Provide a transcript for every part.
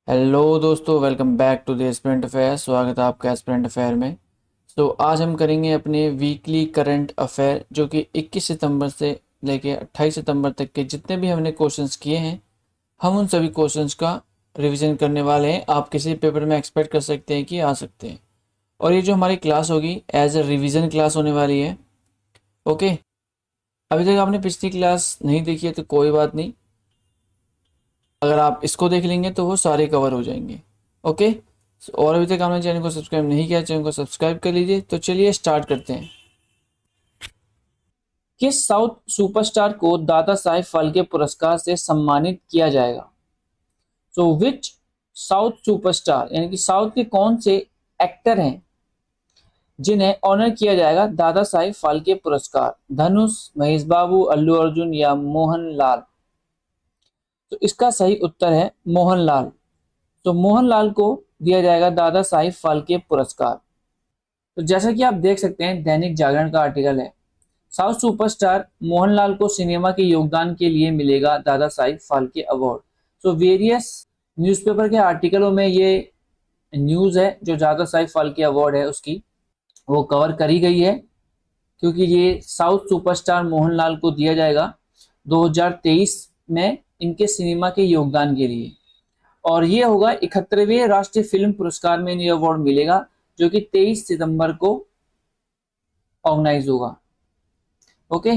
Hello दोस्तों, welcome back to the aspirant affair. स्वागत है आपका एस्पिरेंट अफेयर में। आज हम करेंगे अपने वीकली करंट अफेयर, जो कि 21 सितंबर से लेके 28 सितंबर तक के जितने भी हमने क्वेश्चंस किए हैं, हम उन सभी क्वेश्चंस का रिवीजन करने वाले हैं। आप किसी पेपर में एक्सपेक्ट कर सकते हैं कि आ सकते हैं। और ये जो हमारी क्लास होगी एज अ रिवीजन क्लास होने वाली है। ओके, अभी तक आपने पिछली क्लास नहीं देखी है तो कोई बात नहीं, अगर आप इसको देख लेंगे तो वो सारे कवर हो जाएंगे। ओके, और अभी तक आपने चैनल को सब्सक्राइब नहीं किया, चैनल को सब्सक्राइब कर लीजिए। तो चलिए स्टार्ट करते हैं। किस साउथ सुपरस्टार को दादा साहेब फाल्के पुरस्कार से सम्मानित किया जाएगा? सो विच साउथ सुपरस्टार, यानी कि साउथ के कौन से एक्टर हैं जिन्हें ऑनर किया जाएगा दादा साहेब फाल्के पुरस्कार? धनुष, महेश बाबू, अल्लू अर्जुन या मोहनलाल? तो इसका सही उत्तर है मोहनलाल। तो मोहनलाल को दिया जाएगा दादा साहिब फाल्के पुरस्कार। तो जैसा कि आप देख सकते हैं, दैनिक जागरण का आर्टिकल है, साउथ सुपरस्टार मोहनलाल को सिनेमा के योगदान के लिए मिलेगा दादा Sahib Phalke award. So various newspaper के आर्टिकलों में ये न्यूज है जो दादा साहिब फाल्के अवार्ड है उसकी वो कवर करी गई है, क्योंकि ये साउथ सुपरस्टार मोहनलाल को दिया जाएगा 2023 में इनके सिनेमा के योगदान के लिए। और ये होगा 71वें राष्ट्रीय फिल्म पुरस्कार में ये अवार्ड मिलेगा, जो कि 23 सितंबर को ऑर्गेनाइज होगा। ओके,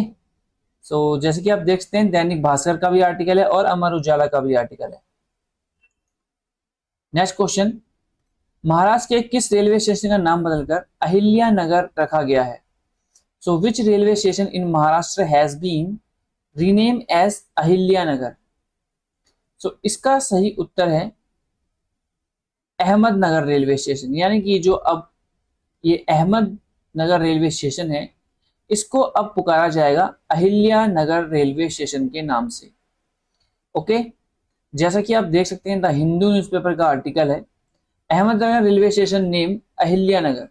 जैसे कि आप देख सकते हैं, दैनिक भास्कर का भी आर्टिकल है और अमर उजाला का भी आर्टिकल है। नेक्स्ट क्वेश्चन, महाराष्ट्र के किस रेलवे स्टेशन का नाम बदलकर अहिल्या नगर रखा गया है? So which railway station in Maharashtra has been rename as Ahilya Nagar? इसका सही उत्तर है अहमदनगर रेलवे स्टेशन, यानी कि जो अब ये अहमदनगर रेलवे स्टेशन है, इसको अब पुकारा जाएगा अहिल्या नगर रेलवे स्टेशन के नाम से। ओके, जैसा कि आप देख सकते हैं, द हिंदू न्यूज़पेपर का आर्टिकल है, Ahmednagar railway station name Ahilya Nagar.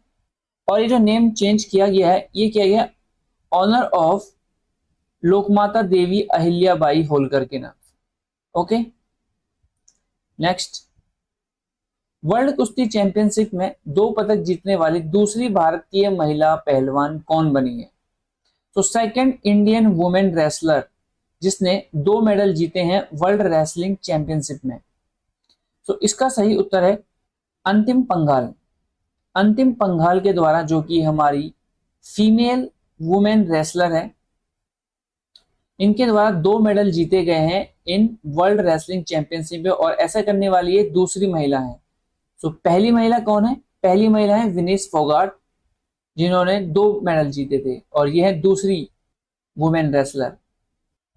और ये जो नेम चेंज किया गया है, ये किया गया ऑनर ऑफ लोकमाता देवी अहिल्या बाई होलकर के नाम। ओके, नेक्स्ट, वर्ल्ड कुश्ती चैंपियनशिप में 2 पदक जीतने वाली दूसरी भारतीय महिला पहलवान कौन बनी है? सेकंड इंडियन वुमेन रेसलर जिसने 2 मेडल जीते हैं वर्ल्ड रेसलिंग चैंपियनशिप में। इसका सही उत्तर है अंतिम पंघाल। अंतिम पंघाल के द्वारा, जो कि हमारी फीमेल वुमेन रेसलर है, इनके द्वारा 2 मेडल जीते गए हैं इन वर्ल्ड रेसलिंग चैंपियनशिप में, और ऐसा करने वाली ये दूसरी महिला है। पहली महिला कौन है? पहली महिला है विनेश फोगाट, जिन्होंने 2 मेडल जीते थे, और यह है दूसरी वुमेन रेसलर।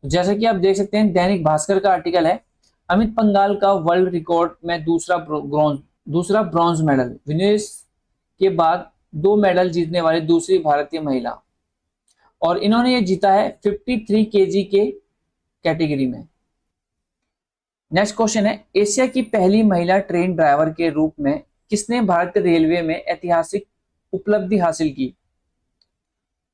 जैसा कि आप देख सकते हैं, दैनिक भास्कर का आर्टिकल है, अमित पंघाल का वर्ल्ड रिकॉर्ड में दूसरा ब्रॉन्ज मेडल, विनेश के बाद 2 मेडल जीतने वाली दूसरी भारतीय महिला, और इन्होंने ये जीता है 53 केजी के कैटेगरी में। नेक्स्ट क्वेश्चन है, एशिया की पहली महिला ट्रेन ड्राइवर के रूप में किसने भारतीय रेलवे में ऐतिहासिक उपलब्धि हासिल की?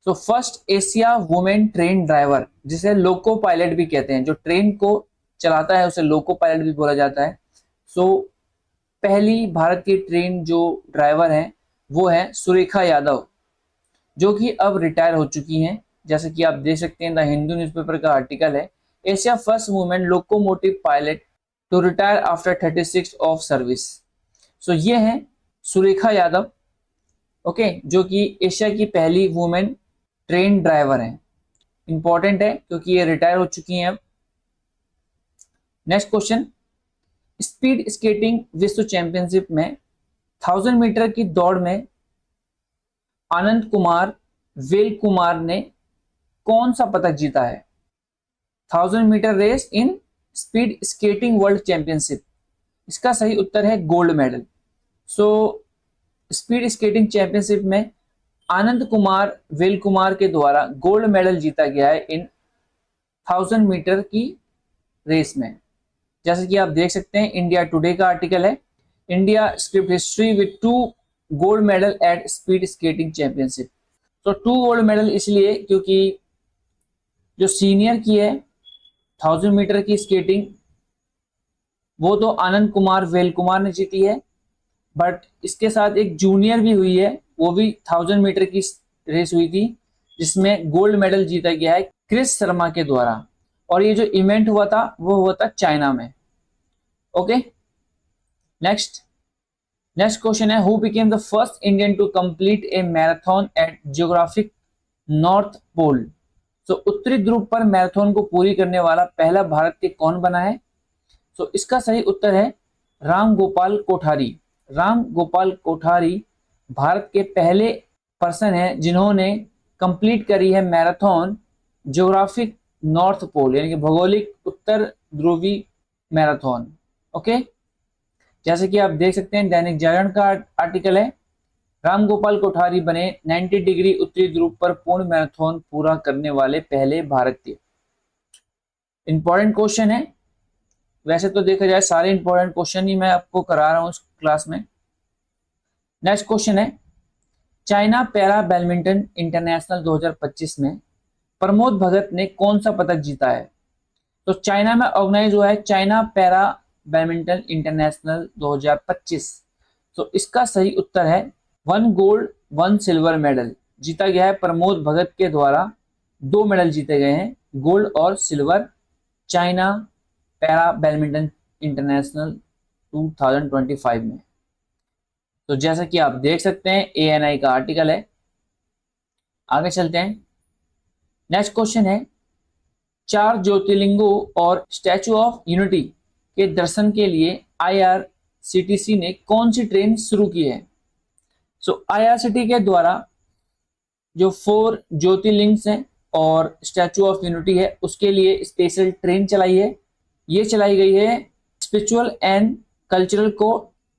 First Asia women train driver, जिसे लोको पायलट भी कहते हैं, जो ट्रेन को चलाता है उसे लोको पायलट भी बोला जाता है। पहली भारत की ट्रेन जो ड्राइवर है वो है सुरेखा यादव, जो कि अब रिटायर हो चुकी हैं। जैसे कि आप देख सकते हैं, द हिंदू न्यूज़पेपर का आर्टिकल है, Asia first women locomotive pilot to retire after 36 of service. ये है सुरेखा यादव, ओके, जो कि एशिया की पहली वुमेन ट्रेन ड्राइवर है। इंपॉर्टेंट है क्योंकि ये रिटायर हो चुकी हैं अब। नेक्स्ट क्वेश्चन, स्पीड स्केटिंग विश्व चैंपियनशिप में 1000 मीटर की दौड़ में आनंद कुमार वेल कुमार ने कौन सा पदक जीता है? 1000 metre race in speed skating world championship, इसका सही उत्तर है gold medal. Speed skating championship में आनंद कुमार वेल कुमार के द्वारा गोल्ड मेडल जीता गया है इन 1000 मीटर की रेस में। जैसे कि आप देख सकते हैं, इंडिया टुडे का आर्टिकल है, India script history with 2 gold medal at speed skating championship. 2 gold medal इसलिए क्योंकि जो सीनियर की है 1000 मीटर की स्केटिंग, वो तो आनंद कुमार वेल कुमार ने जीती है, बट इसके साथ एक जूनियर भी हुई है, वो भी 1000 मीटर की रेस हुई थी, जिसमें गोल्ड मेडल जीता गया है क्रिस शर्मा के द्वारा, और ये जो इवेंट हुआ था वो हुआ था चाइना में। ओके, नेक्स्ट नेक्स्ट क्वेश्चन है, who became the first Indian to complete a marathon at geographic north pole. तो उत्तरी ध्रुव पर मैराथन को पूरी करने वाला पहला भारत के कौन बना है? तो इसका सही उत्तर है राम गोपाल कोठारी। राम गोपाल कोठारी भारत के पहले पर्सन हैं जिन्होंने कंप्लीट करी है मैराथन ज्योग्राफिक नॉर्थ पोल, यानी कि भौगोलिक उत्तर ध्रुवी मैराथन। ओके, जैसे कि आप देख सकते हैं दैनिक जागरण का आर्टिकल है, राम गोपाल कोठारी बने 90 डिग्री उत्तरी ध्रुव पर पूर्ण मैराथन पूरा करने वाले पहले भारतीय। इंपॉर्टेंट क्वेश्चन है, वैसे तो देखा जाए सारे इंपॉर्टेंट क्वेश्चन ही मैं आपको करा रहा हूं इस क्लास में। नेक्स्ट क्वेश्चन है, चाइना पैरा बैडमिंटन इंटरनेशनल 2025 में प्रमोद भगत ने कौन सा पदक जीता है? तो चाइना में ऑर्गेनाइज हुआ है चाइना पैरा बैडमिंटन इंटरनेशनल 2025। तो इसका सही उत्तर है 1 गोल्ड 1 सिल्वर मेडल जीता गया है प्रमोद भगत के द्वारा। 2 मेडल जीते गए हैं, गोल्ड और silver, China para badminton international 2025 में। तो जैसा कि आप देख सकते हैं ANI का आर्टिकल है। आगे चलते हैं, नेक्स्ट क्वेश्चन है, 4 ज्योतिर्लिंगों और स्टैचू ऑफ यूनिटी के दर्शन के लिए IRCTC ने कौन सी ट्रेन शुरू की है? सो IRCTC के द्वारा जो 4 ज्योतिर्लिंग्स हैं और स्टैचू ऑफ यूनिटी है उसके लिए स्पेशल ट्रेन चलाई है। ये चलाई गई है स्पिरिचुअल एंड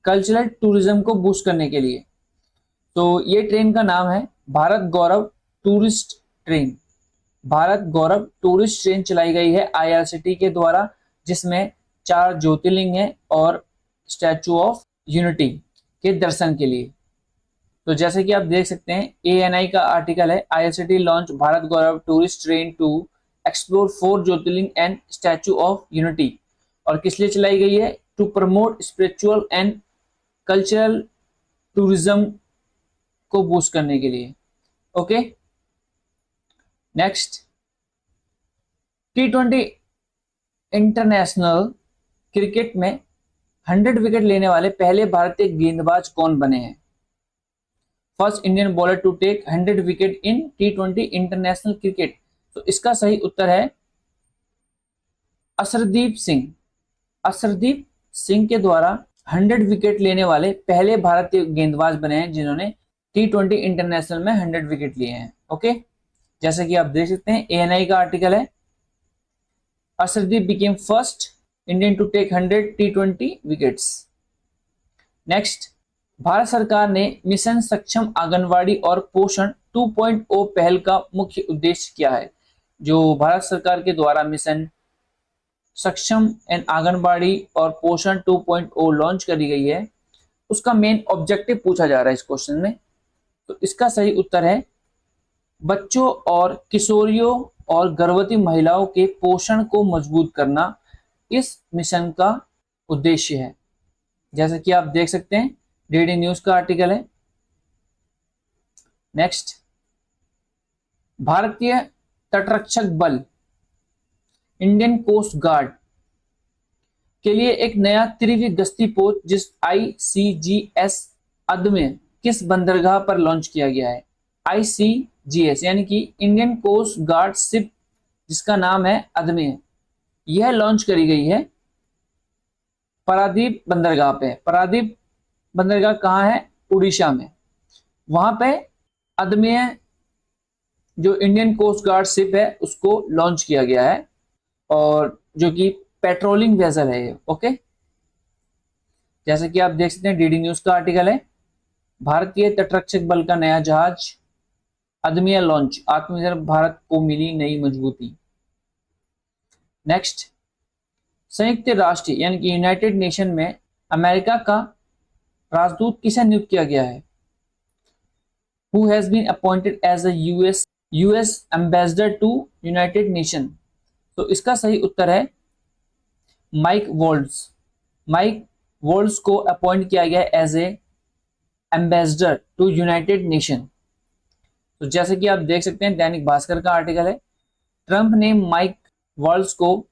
कल्चरल टूरिज्म को बूस्ट करने के लिए। तो ये ट्रेन का नाम है Bharat Gaurav tourist train. Bharat Gaurav tourist train चलाई गई है IRCTC के द्वारा, जिसमें 4 ज्योतिर्लिंग है और स्टैचू ऑफ यूनिटी के दर्शन के लिए। तो जैसे कि आप देख सकते हैं ANI का आर्टिकल है, IRCTC launch Bharat Gaurav tourist train to explore 4 jyotirlinga and Statue of Unity. और किस लिए चलाई गई है? To promote spiritual and cultural tourism को बूस्ट करने के लिए। Okay, next, T20 international cricket में 100 विकेट लेने वाले पहले भारतीय गेंदबाज कौन बने हैं? First Indian bowler to take 100 wicket in T20 international cricket. तो इसका सही उत्तर है अर्शदीप सिंह। अर्शदीप सिंह के द्वारा 100 विकेट लेने वाले पहले भारतीय गेंदबाज बने हैं जिन्होंने T20 इंटरनेशनल में 100 विकेट लिए हैं। ओके, जैसे कि आप देख सकते हैं ANI का आर्टिकल है, Arshdeep became first Indian to take 100 T20 wickets. Next, Bharat सरकार ने मिशन सक्षम आंगनवाड़ी और पोषण 2.0 पहल का मुख्य उद्देश्य क्या है? जो भारत सरकार के द्वारा मिशन सक्षम एंड आंगनबाड़ी और पोषण 2.0 लॉन्च करी गई है, उसका मेन ऑब्जेक्टिव पूछा जा रहा है इस क्वेश्चन में। तो इसका सही उत्तर है बच्चों और किशोरियों और गर्भवती महिलाओं के पोषण को मजबूत करना इस मिशन का उद्देश्य है। जैसे कि आप देख सकते हैं DD न्यूज का आर्टिकल है। नेक्स्ट, भारतीय तटरक्षक बल इंडियन कोस्ट गार्ड के लिए एक नया त्रिवी गश्ती पोत जिस ICGS अदम्य किस बंदरगाह पर लॉन्च किया गया है? ICGS यानी कि इंडियन कोस्ट गार्ड शिप, जिसका नाम है अदम्य, यह लॉन्च करी गई है पारादीप बंदरगाह पे। पारादीप बंदरगाह कहाँ है? उड़ीसा में। वहां पे अदम्य जो इंडियन कोस्ट गार्ड शिप है उसको लॉन्च किया गया है, और जो कि पेट्रोलिंग वेसल है ये। ओके, जैसे कि आप देख सकते हैं DD न्यूज का आर्टिकल है, भारतीय तटरक्षक बल का नया जहाज अदम्य लॉन्च, आत्मनिर्भर भारत को मिली नई मजबूती। नेक्स्ट, संयुक्त राष्ट्र यानी कि यूनाइटेड नेशन में अमेरिका का राजदूत किसे नियुक्त किया गया है? Who has been appointed as a US ambassador to United Nation? तो इसका सही उत्तर है माइक वॉल्ड्स। माइक वॉल्स को अपॉइंट किया गया as a ambassador to United Nation. तो जैसे कि आप देख सकते हैं दैनिक भास्कर का आर्टिकल है, ट्रंप ने माइक वॉल्स को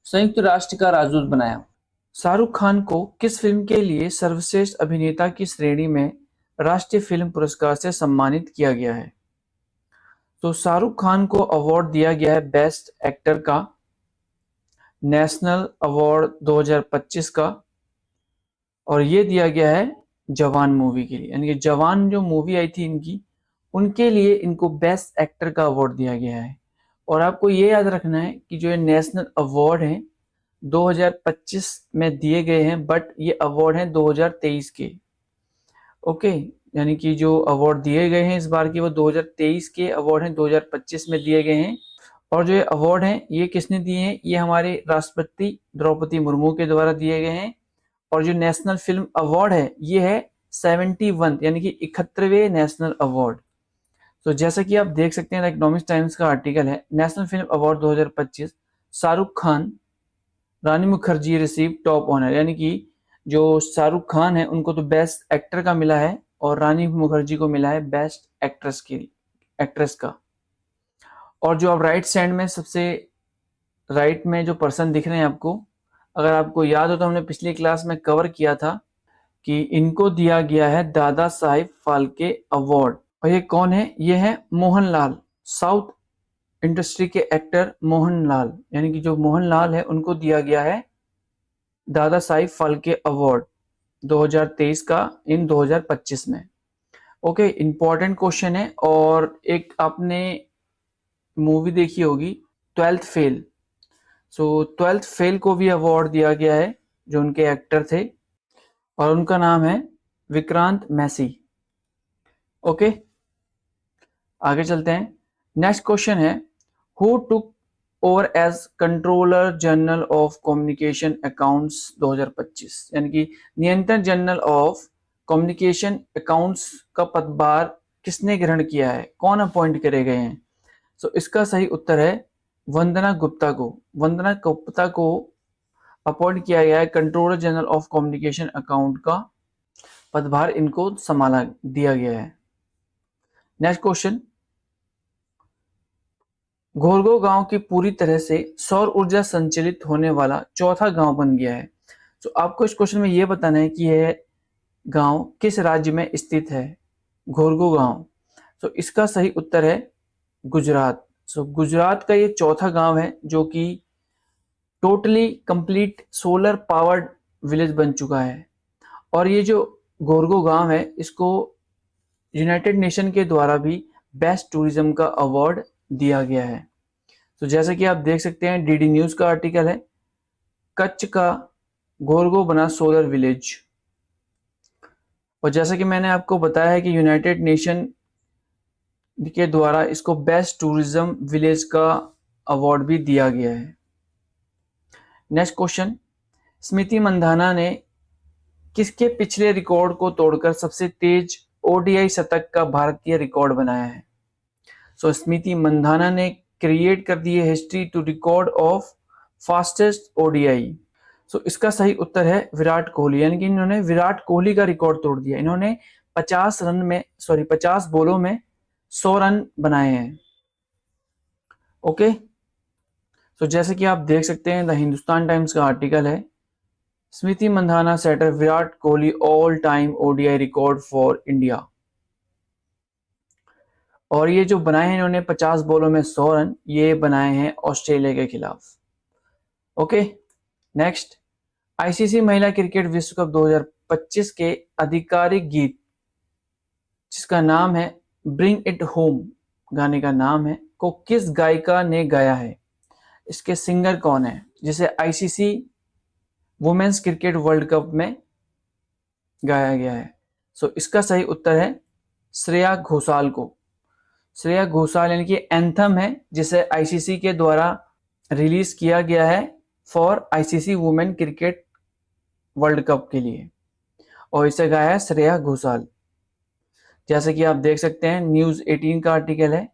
संयुक्त राष्ट्र का राजदूत बनाया। शाहरुख खान को किस फिल्म के लिए सर्वश्रेष्ठ अभिनेता की श्रेणी में राष्ट्रीय फिल्म पुरस्कार से सम्मानित किया गया है? तो शाहरुख खान को अवार्ड दिया गया है बेस्ट एक्टर का, नेशनल अवार्ड 2025 का, और ये दिया गया है जवान मूवी के लिए, यानी कि जवान जो मूवी आई थी इनकी, उनके लिए इनको बेस्ट एक्टर का अवार्ड दिया गया है। और आपको ये याद रखना है कि जो ये नेशनल अवार्ड हैं 2025 में दिए गए हैं, बट ये अवार्ड हैं 2023 के। ओके, यानी कि जो अवार्ड दिए गए हैं इस बार के वो 2023 के अवार्ड हैं, 2025 में दिए गए हैं। और जो ये अवार्ड हैं ये किसने दिए हैं? ये हमारे राष्ट्रपति द्रौपदी मुर्मू के द्वारा दिए गए हैं। और जो नेशनल फिल्म अवार्ड है ये है 71 यानी कि 71वें नेशनल अवार्ड। तो जैसा कि आप देख सकते हैं इकोनॉमिक्स टाइम्स का आर्टिकल है, national film award 2025 Shahrukh Khan, Rani Mukherjee receive top honour, यानी कि जो शाहरुख खान है उनको तो बेस्ट एक्टर का मिला है और रानी मुखर्जी को मिला है बेस्ट एक्ट्रेस का। और जो आप राइट साइड में सबसे राइट में जो पर्सन दिख रहे हैं आपको, अगर आपको याद हो तो हमने पिछली क्लास में कवर किया था कि इनको दिया गया है दादा साहिब फाल्के अवार्ड। और ये कौन है? ये है मोहनलाल, साउथ इंडस्ट्री के एक्टर मोहनलाल, यानी कि जो मोहनलाल है उनको दिया गया है दादा साहिब फाल्के अवार्ड 2023 का इन 2025 में। ओके, इंपॉर्टेंट क्वेश्चन है। और एक आपने मूवी देखी होगी 12th फेल, सो 12th फेल को भी अवार्ड दिया गया है जो उनके एक्टर थे, और उनका नाम है विक्रांत मैसी। ओके, आगे चलते हैं। नेक्स्ट क्वेश्चन है, who took over as controller general of communication accounts 2025, यानी कि नियंत्रक जनरल ऑफ कम्युनिकेशन अकाउंट्स का पदभार किसने ग्रहण किया है? कौन अपॉइंट करे गए हैं? सो इसका सही उत्तर है वंदना गुप्ता को। वंदना गुप्ता को अपॉइंट किया गया है controller general of communication account का पदभार इनको संभाला दिया गया है। नेक्स्ट क्वेश्चन, घोरगो गांव की पूरी तरह से सौर ऊर्जा संचालित होने वाला चौथा गांव बन गया है। तो आपको इस क्वेश्चन में यह बताना है कि यह गांव किस राज्य में स्थित है, घोरगो गांव। तो इसका सही उत्तर है गुजरात। सो गुजरात का ये चौथा गांव है जो कि totally complete solar powered village बन चुका है। और ये जो घोरगो गांव है इसको यूनाइटेड नेशन के द्वारा भी बेस्ट टूरिज्म का अवार्ड दिया गया है। तो जैसे कि आप देख सकते हैं डीडी न्यूज का आर्टिकल है, कच्छ का घोरगो बना सोलर विलेज। और जैसा कि मैंने आपको बताया है कि यूनाइटेड नेशन के द्वारा इसको बेस्ट टूरिज्म विलेज का अवार्ड भी दिया गया है। नेक्स्ट क्वेश्चन, स्मृति मंधाना ने किसके पिछले रिकॉर्ड को तोड़कर सबसे तेज ओडीआई शतक का भारतीय रिकॉर्ड बनाया है? सो स्मृति मंधाना ने क्रिएट कर दी है history to record of fastest ODI. So इसका सही उत्तर है विराट कोहली, यानी कि इन्होंने विराट कोहली का रिकॉर्ड तोड़ दिया। इन्होंने 50 बॉलों में 100 रन बनाए हैं। ओके, तो जैसे कि आप देख सकते हैं द हिंदुस्तान टाइम्स का आर्टिकल है, Smriti Mandhana set a Virat Kohli all time ODI record for India. और ये जो बनाए हैं इन्होंने 50 बॉलों में 100 रन, ये बनाए हैं ऑस्ट्रेलिया के खिलाफ। ओके, नेक्स्ट, आईसीसी महिला क्रिकेट विश्व कप 2025 के आधिकारिक गीत जिसका नाम है ब्रिंग इट होम, गाने का नाम है, को किस गायिका ने गाया है? इसके सिंगर कौन है जिसे ICC Women's Cricket World Cup में गाया गया है? सो इसका सही उत्तर है श्रेया घोषाल को। श्रेया घोषाल यानी कि एंथम है जिसे आईसीसी के द्वारा रिलीज किया गया है for ICC women cricket World cup के लिए, और इसे गाया है श्रेया घोषाल। जैसे कि आप देख सकते हैं न्यूज 18 का आर्टिकल है,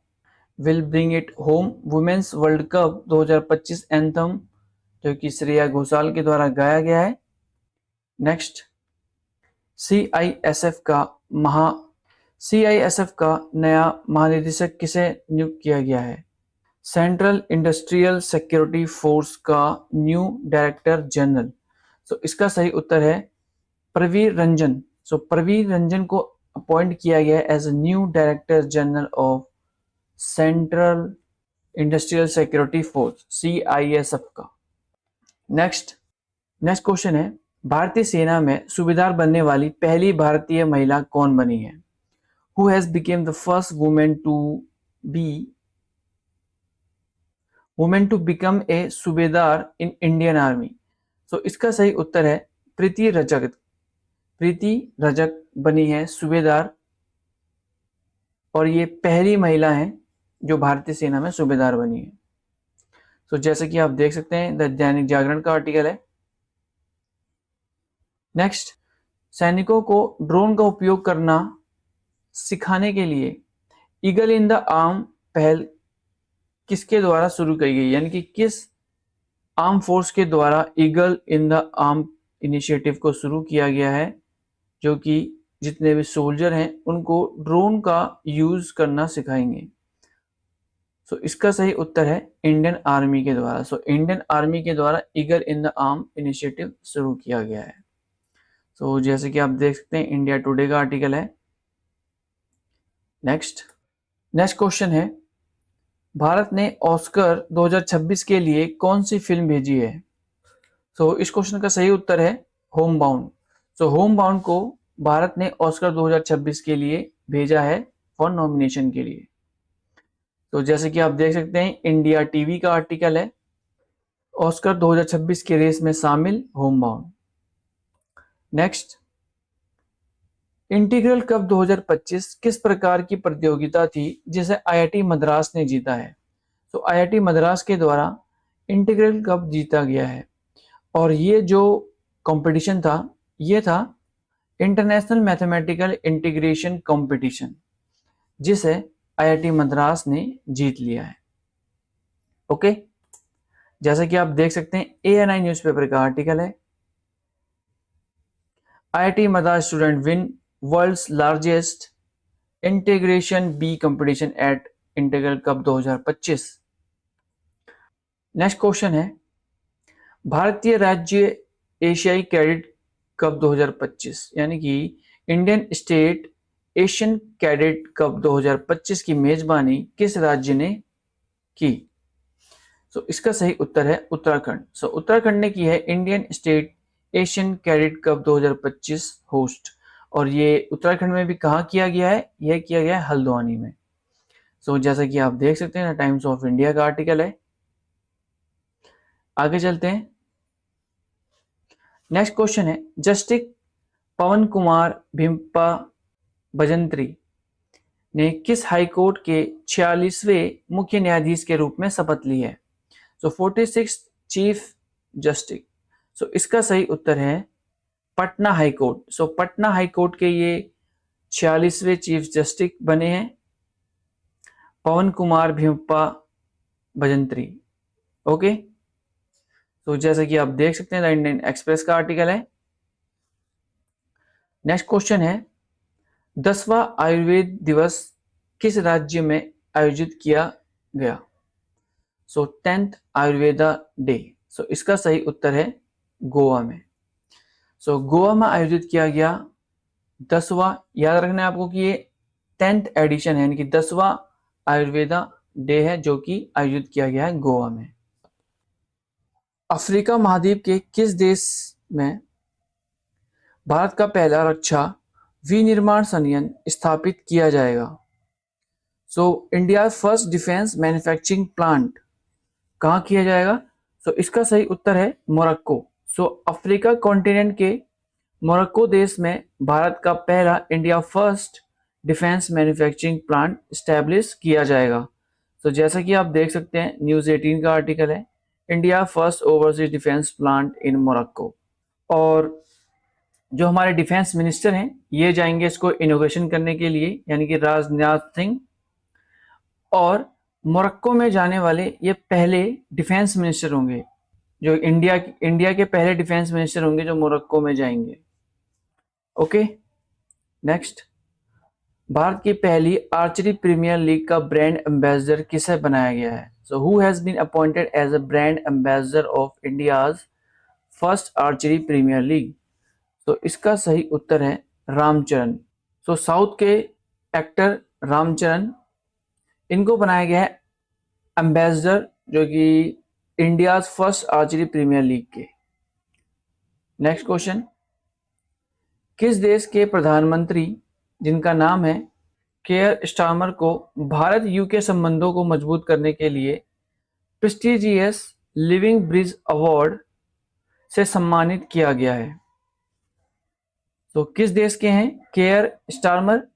will bring it home women's World Cup 2025 anthem, जो कि श्रेया घोषाल के द्वारा गाया गया है। नेक्स्ट, सीआईएसएफ का नया महानिदेशक किसे नियुक्त किया गया है? सेंट्रल इंडस्ट्रियल सिक्योरिटी फोर्स का न्यू डायरेक्टर जनरल। सो इसका सही उत्तर है प्रवीर रंजन। सो प्रवीर रंजन को अपॉइंट किया गया है as new director general of central industrial security force, CISF का। नेक्स्ट क्वेश्चन है, भारतीय सेना में सूबेदार बनने वाली पहली भारतीय महिला कौन बनी है? Who has become the first woman to become a सूबेदार in Indian Army? So इसका सही उत्तर है प्रीति रजक बनी है सूबेदार, और ये पहली महिला है जो भारतीय सेना में सूबेदार बनी है। तो जैसे कि आप देख सकते हैं, द दैनिक जागरण का आर्टिकल है। नेक्स्ट, सैनिकों को ड्रोन का उपयोग करना सिखाने के लिए ईगल इन द आर्म पहल किसके द्वारा शुरू की गई? यानी कि किस आर्म फोर्स के द्वारा eagle in the arm initiative को शुरू किया गया है, जो कि जितने भी सोल्जर हैं उनको ड्रोन का यूज करना सिखाएंगे। सो इसका सही उत्तर है इंडियन आर्मी के द्वारा। सो इंडियन आर्मी के द्वारा eagle in the arm initiative शुरू किया गया है। सो जैसे कि आप देख सकते हैं, इंडिया टुडे का आर्टिकल है। नेक्स्ट क्वेश्चन है, भारत ने ऑस्कर 2026 के लिए कौन सी फिल्म भेजी है? सो इस क्वेश्चन का सही उत्तर है home bound. So home bound को भारत ने ऑस्कर 2026 के लिए भेजा है फॉर नॉमिनेशन के लिए। तो जैसे कि आप देख सकते हैं, इंडिया टीवी का आर्टिकल है, ऑस्कर 2026 के रेस में शामिल home bound. Next, integral cup 2025 किस प्रकार की प्रतियोगिता थी जिसे आईआईटी मद्रास ने जीता है? तो आईआईटी मद्रास के द्वारा इंटीग्रल कप जीता गया है, और ये जो कंपटीशन था ये था इंटरनेशनल मैथमेटिकल इंटीग्रेशन कंपटीशन, जिसे आईआईटी मद्रास ने जीत लिया है। ओके, जैसे कि आप देख सकते हैं, एएनआई न्यूज़पेपर का आर्टिकल है, IIT Madras student win world's largest integration bee competition at integral cup 2025। Next question है, भारतीय राज्य एशियाई कैडेट कप 2025 यानी कि Indian state Asian cadet cup 2025 की मेजबानी किस राज्य ने की? सो इसका सही उत्तर है उत्तराखंड। सो उत्तराखंड ने की है Indian state Asian cadet cup 2025 host, और ये उत्तराखंड में भी कहाँ किया गया है? यह किया गया है हल्द्वानी में। सो जैसा कि आप देख सकते हैं, टाइम्स ऑफ इंडिया का आर्टिकल है। आगे चलते हैं। नेक्स्ट क्वेश्चन है, जस्टिस पवन कुमार भिमपा भजंत्री ने किस हाईकोर्ट के 46वें मुख्य न्यायाधीश के रूप में शपथ ली है? सो 46 चीफ जस्टिस। सो इसका सही उत्तर है पटना हाईकोर्ट। सो पटना हाईकोर्ट के ये 46वें चीफ जस्टिस बने हैं पवन कुमार भिमपा भजंत्री। ओके, तो जैसे कि आप देख सकते हैं, द इंडियन एक्सप्रेस का आर्टिकल है। नेक्स्ट क्वेश्चन है, 10वां आयुर्वेद दिवस किस राज्य में आयोजित किया गया? सो 10th आयुर्वेदा डे। सो इसका सही उत्तर है गोवा में। सो गोवा में आयोजित किया गया 10वां, याद रखना है आपको कि ये 10th एडिशन है, यानी कि 10वां आयुर्वेदा डे है जो कि आयोजित किया गया है गोवा में। अफ्रीका महाद्वीप के किस देश में भारत का पहला रक्षा विनिर्माण संयंत्र स्थापित किया जाएगा? So India first defence manufacturing plant कहाँ किया जाएगा? सो इसका सही उत्तर है मोरक्को। सो अफ्रीका कॉन्टिनेंट के मोरक्को देश में भारत का पहला India first defence manufacturing plant establish किया जाएगा। तो जैसा कि आप देख सकते हैं, न्यूज़ 18 का आर्टिकल है, India first overseas defence plant in Morocco. और जो हमारे डिफेंस मिनिस्टर हैं ये जाएंगे इसको इनोवेशन करने के लिए, यानी कि राजनाथ सिंह, और मोरक्को में जाने वाले ये पहले डिफेंस मिनिस्टर होंगे जो इंडिया के पहले डिफेंस मिनिस्टर होंगे जो मोरक्को में जाएंगे। ओके, नेक्स्ट, भारत की पहली आर्चरी प्रीमियर लीग का ब्रांड एम्बेसडर किसे बनाया गया है? So who has been appointed as a brand ambassador of India's first archery premier league? तो इसका सही उत्तर है रामचरण। सो साउथ के एक्टर रामचरण, इनको बनाया गया है एम्बेसडर, जो कि India's first archery premier league के। नेक्स्ट क्वेश्चन, किस देश के प्रधानमंत्री जिनका नाम है केयर स्टारमर को भारत यूके संबंधों को मजबूत करने के लिए प्रेस्टिजियस लिविंग ब्रिज अवार्ड से सम्मानित किया गया है? तो किस देश के हैं केयर स्टारमर?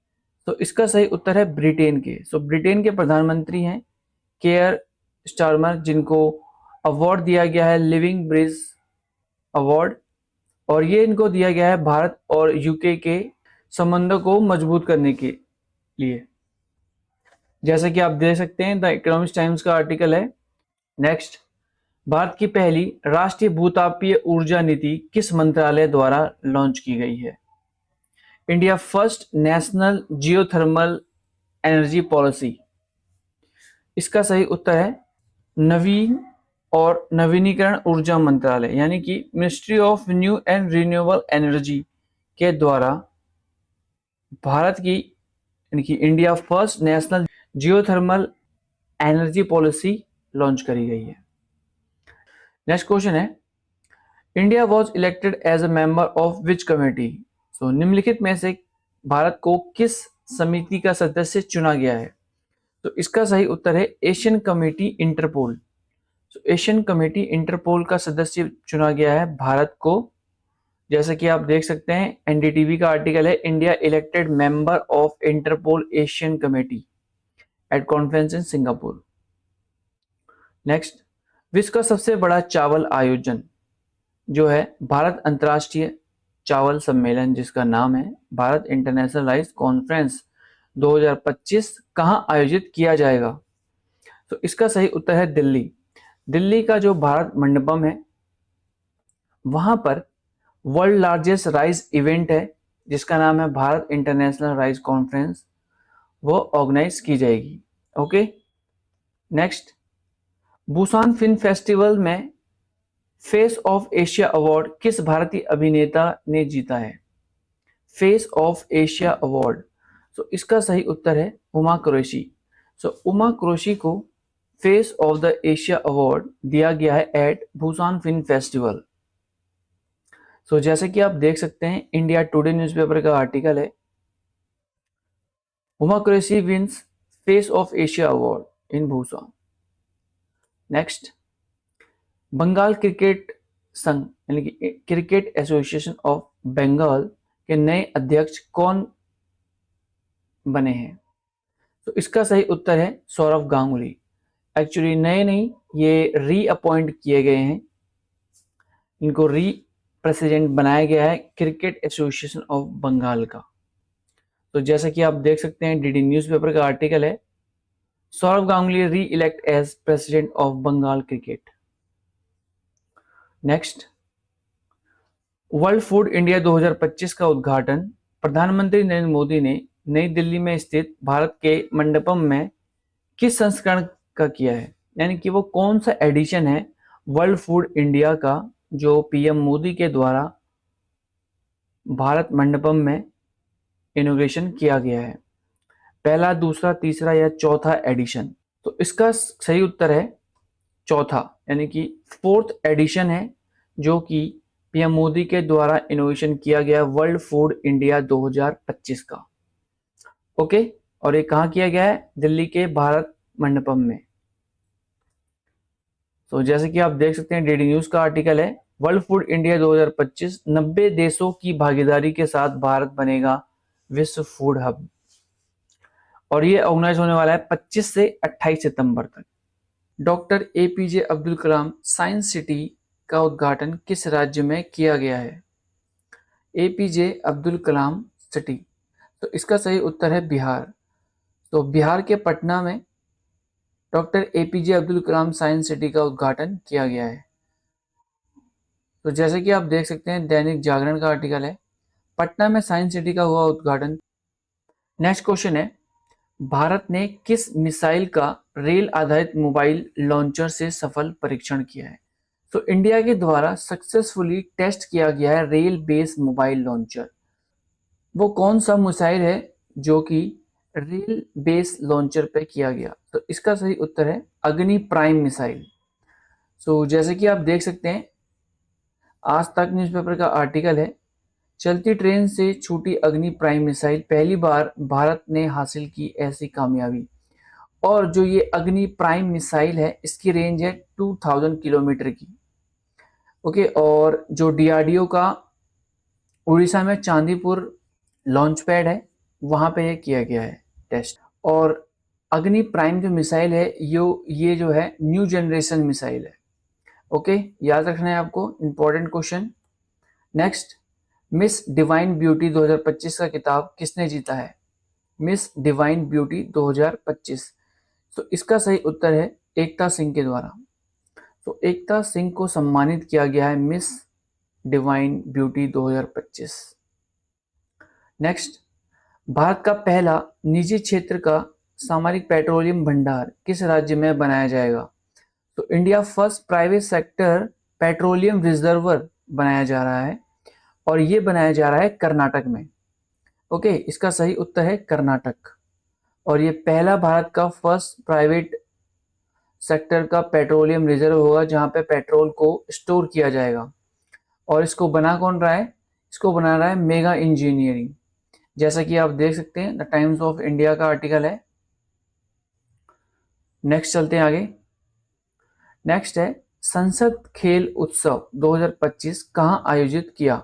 तो इसका सही उत्तर है ब्रिटेन के। सो ब्रिटेन के प्रधानमंत्री हैं केयर स्टारमर, जिनको अवार्ड दिया गया है लिविंग ब्रिज अवार्ड, और ये इनको दिया गया है भारत और यूके के संबंधों को मजबूत करने के लिए। जैसा कि आप देख सकते हैं, द इकोनॉमिक्स टाइम्स का आर्टिकल है। नेक्स्ट, भारत की पहली राष्ट्रीय भूतापीय ऊर्जा नीति किस मंत्रालय द्वारा लॉन्च की गई है? India first national geothermal energy policy. इसका सही उत्तर है नवीन और नवीनीकरण ऊर्जा मंत्रालय, यानी कि ministry of new and renewable energy के द्वारा भारत की, यानी कि India first national geothermal energy policy launch करी गई है। नेक्स्ट क्वेश्चन है, India was elected as a member of which committee? तो निम्नलिखित में से भारत को किस समिति का सदस्य चुना गया है? तो इसका सही उत्तर है एशियन कमेटी इंटरपोल। तो एशियन कमेटी इंटरपोल का सदस्य चुना गया है भारत को। जैसा कि आप देख सकते हैं, एनडीटीवी का आर्टिकल है, India elected member of Interpol Asian committee at conference in Singapore. Next, विश्व का सबसे बड़ा चावल आयोजन जो है भारत अंतर्राष्ट्रीय चावल सम्मेलन, जिसका नाम है भारत इंटरनेशनल राइस कॉन्फ्रेंस 2025, कहां आयोजित किया जाएगा? तो इसका सही उत्तर है दिल्ली। दिल्ली का जो भारत मंडपम है, वहां पर वर्ल्ड लार्जेस्ट राइस इवेंट है जिसका नाम है भारत इंटरनेशनल राइस कॉन्फ्रेंस, वो ऑर्गेनाइज की जाएगी। Okay, next, Busan film festival में फेस ऑफ एशिया अवार्ड किस भारतीय अभिनेता ने जीता है? फेस ऑफ एशिया अवार्ड, तो इसका सही उत्तर है उमा कुरैशी। सो उमा कुरैशी को face of the Asia award दिया गया है at Busan film festival. So जैसे कि आप देख सकते हैं, इंडिया टुडे न्यूज़पेपर का आर्टिकल है, Uma Qureshi wins face of Asia award in Busan. Next, Bengal cricket संघ, यानी कि क्रिकेट एसोसिएशन ऑफ बंगाल के नए अध्यक्ष कौन बने हैं? तो इसका सही उत्तर है सौरव गांगुली। एक्चुअली नए नहीं, ये रीअपॉइंट किए गए हैं, इनको री प्रेसिडेंट बनाया गया है क्रिकेट एसोसिएशन ऑफ बंगाल का। तो जैसा कि आप देख सकते हैं, डीडी न्यूज़पेपर का आर्टिकल है, Sourav Ganguly re elect as president of Bengal cricket. Next, world food India 2025 का उद्घाटन प्रधानमंत्री नरेंद्र मोदी ने नई दिल्ली में स्थित भारत के मंडपम में किस संस्करण का किया है? यानी कि वो कौन सा एडिशन है वर्ल्ड फूड इंडिया का जो पीएम मोदी के द्वारा भारत मंडपम में इनोग्रेशन किया गया है, पहला, दूसरा, तीसरा या चौथा एडिशन? तो इसका सही उत्तर है चौथा, यानी कि फोर्थ एडिशन है जो कि पीएम मोदी के द्वारा इनोवेशन किया गया वर्ल्ड फूड इंडिया 2025 का। ओके, और ये कहाँ किया गया है? दिल्ली के भारत मंडपम में। तो जैसे कि आप देख सकते हैं, डीडी न्यूज का आर्टिकल है, वर्ल्ड फूड इंडिया 2025 90 देशों की भागीदारी के साथ भारत बनेगा विश्व फूड हब, और ये ऑर्गेनाइज होने वाला है 25 से 28 सितंबर तक। Doctor APJ Abdul Kalam science city का उद्घाटन किस राज्य में किया गया है? एपीजे अब्दुल कलाम सिटी, तो इसका सही उत्तर है बिहार। तो बिहार के पटना में doctor APJ Abdul Kalam science city का उद्घाटन किया गया है। तो जैसे कि आप देख सकते हैं दैनिक जागरण का आर्टिकल है, पटना में साइंस सिटी का हुआ उद्घाटन। नेक्स्ट क्वेश्चन है, भारत ने किस मिसाइल का रेल आधारित मोबाइल लॉन्चर से सफल परीक्षण किया है? तो इंडिया के द्वारा सक्सेसफुली टेस्ट किया गया है रेल बेस्ड मोबाइल लॉन्चर। वो कौन सा मिसाइल है जो कि रेल बेस्ड लॉन्चर पे किया गया? तो इसका सही उत्तर है अग्नि प्राइम मिसाइल। सो जैसे कि आप देख सकते हैं आज तक न्यूज़पेपर का आर्टिकल है, चलती ट्रेन से छूटी अग्नि प्राइम मिसाइल, पहली बार भारत ने हासिल की ऐसी कामयाबी। और जो ये अग्नि प्राइम मिसाइल है इसकी रेंज है 2000 किलोमीटर की। ओके, और जो डीआरडीओ का उड़ीसा में चांदीपुर लॉन्च पैड है वहां पे ये किया गया है टेस्ट। और अग्नि प्राइम जो मिसाइल है ये जो है न्यू जनरेशन मिसाइल है। ओके, याद रखना है आपको, important question. Next, miss divine beauty 2025 का किताब किसने जीता है? मिस डिवाइन ब्यूटी 2025, तो इसका सही उत्तर है एकता सिंह के द्वारा। तो एकता सिंह को सम्मानित किया गया है miss divine beauty 2025। Next, Bharat का पहला निजी क्षेत्र का सामरिक पेट्रोलियम भंडार किस राज्य में बनाया जाएगा? तो India first private sector petroleum reservoir बनाया जा रहा है और ये बनाया जा रहा है कर्नाटक में। ओके, इसका सही उत्तर है कर्नाटक। और ये पहला भारत का फर्स्ट प्राइवेट सेक्टर का पेट्रोलियम रिजर्व होगा जहां पे पेट्रोल को स्टोर किया जाएगा। और इसको बना कौन रहा है? इसको बना रहा है मेगा इंजीनियरिंग। जैसा कि आप देख सकते हैं द टाइम्स ऑफ इंडिया का आर्टिकल है। नेक्स्ट चलते हैं आगे। नेक्स्ट है, संसद खेल उत्सव 2025 कहाँ आयोजित किया?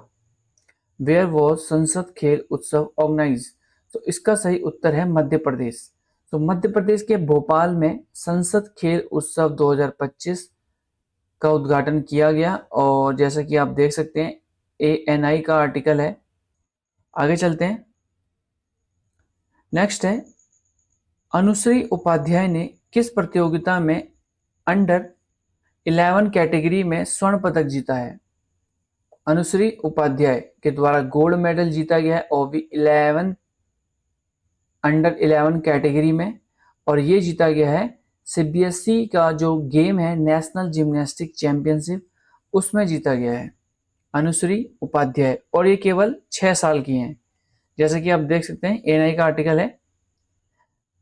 वेयर वॉज संसद खेल उत्सव ऑर्गेनाइज? तो इसका सही उत्तर है मध्य प्रदेश। तो मध्य प्रदेश के भोपाल में संसद खेल उत्सव 2025 का उद्घाटन किया गया। और जैसा कि आप देख सकते हैं ANI का आर्टिकल है। आगे चलते हैं। नेक्स्ट है, अनुश्री उपाध्याय ने किस प्रतियोगिता में अंडर 11 कैटेगरी में स्वर्ण पदक जीता है? अनुश्री उपाध्याय के द्वारा गोल्ड मेडल जीता गया है OB11 अंडर 11 कैटेगरी में। और ये जीता गया है CBSE का जो गेम है नेशनल जिम्नास्टिक चैंपियनशिप, उसमें जीता गया है अनुश्री उपाध्याय। और ये केवल 6 साल की हैं। जैसे कि आप देख सकते हैं ANI का आर्टिकल है,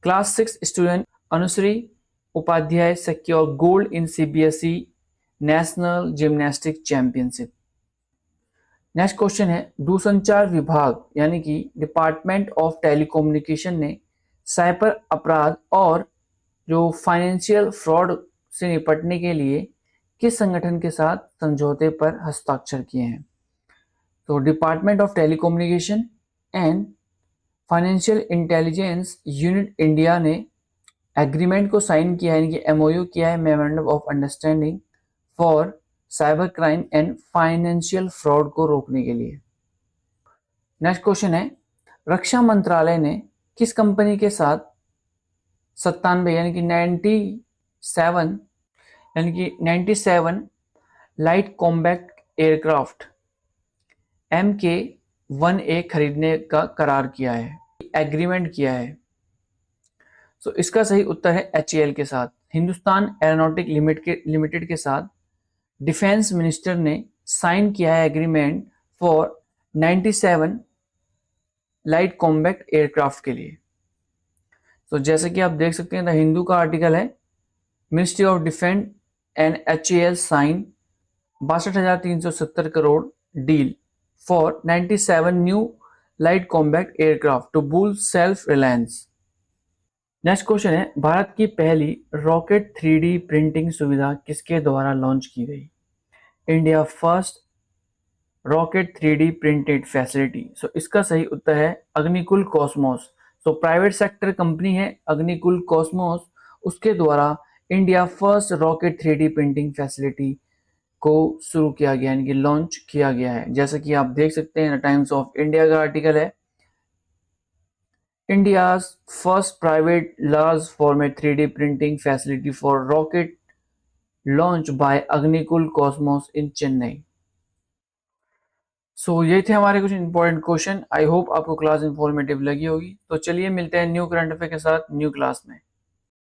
class 6 student Anushree Upadhyay secure gold in CBSE national gymnastic championship. Next question है, दूरसंचार विभाग यानी कि डिपार्टमेंट ऑफ टेलीकम्युनिकेशन ने साइबर अपराध और जो फाइनेंशियल फ्रॉड से निपटने के लिए किस संगठन के साथ समझौते पर हस्ताक्षर किए हैं? तो department of telecommunication and financial intelligence unit India ने एग्रीमेंट को साइन किया है, यानी कि MOU किया है, memorandum of understanding for cyber crime and financial fraud को रोकने के लिए। नेक्स्ट क्वेश्चन है, रक्षा मंत्रालय ने किस कंपनी के साथ 97 यानी कि 97 लाइट कॉम्बैट एयरक्राफ्ट MK-1A खरीदने का करार किया है, एग्रीमेंट किया है? तो इसका सही उत्तर है HAL के साथ, हिंदुस्तान एरोनॉटिक लिमिटेड के साथ डिफेंस मिनिस्टर ने साइन किया है agreement for 97 light combat aircraft के लिए। तो जैसे कि आप देख सकते हैं द हिंदू का आर्टिकल है, ministry of defence and HAL sign 62,370 crore deal for 97 new light combat aircraft to boost self reliance. Next question है, भारत की पहली रॉकेट 3D प्रिंटिंग सुविधा किसके द्वारा लॉन्च की गई? India first rocket 3D printed facility. So इसका सही उत्तर है Agnikul Cosmos. So private sector company है अग्निकुल कॉस्मोस, उसके द्वारा India first rocket 3D printing facility को शुरू किया गया, यानी कि लॉन्च किया गया है। जैसा कि आप देख सकते हैं टाइम्स ऑफ इंडिया का आर्टिकल है, India's first private large format 3D printing facility for rocket launch by Agnikul Cosmos in Chennai. ये थे हमारे कुछ इंपॉर्टेंट क्वेश्चन। आई होप आपको क्लास इंफॉर्मेटिव लगी होगी। तो चलिए मिलते हैं न्यू करंट अफेयर के साथ न्यू क्लास में।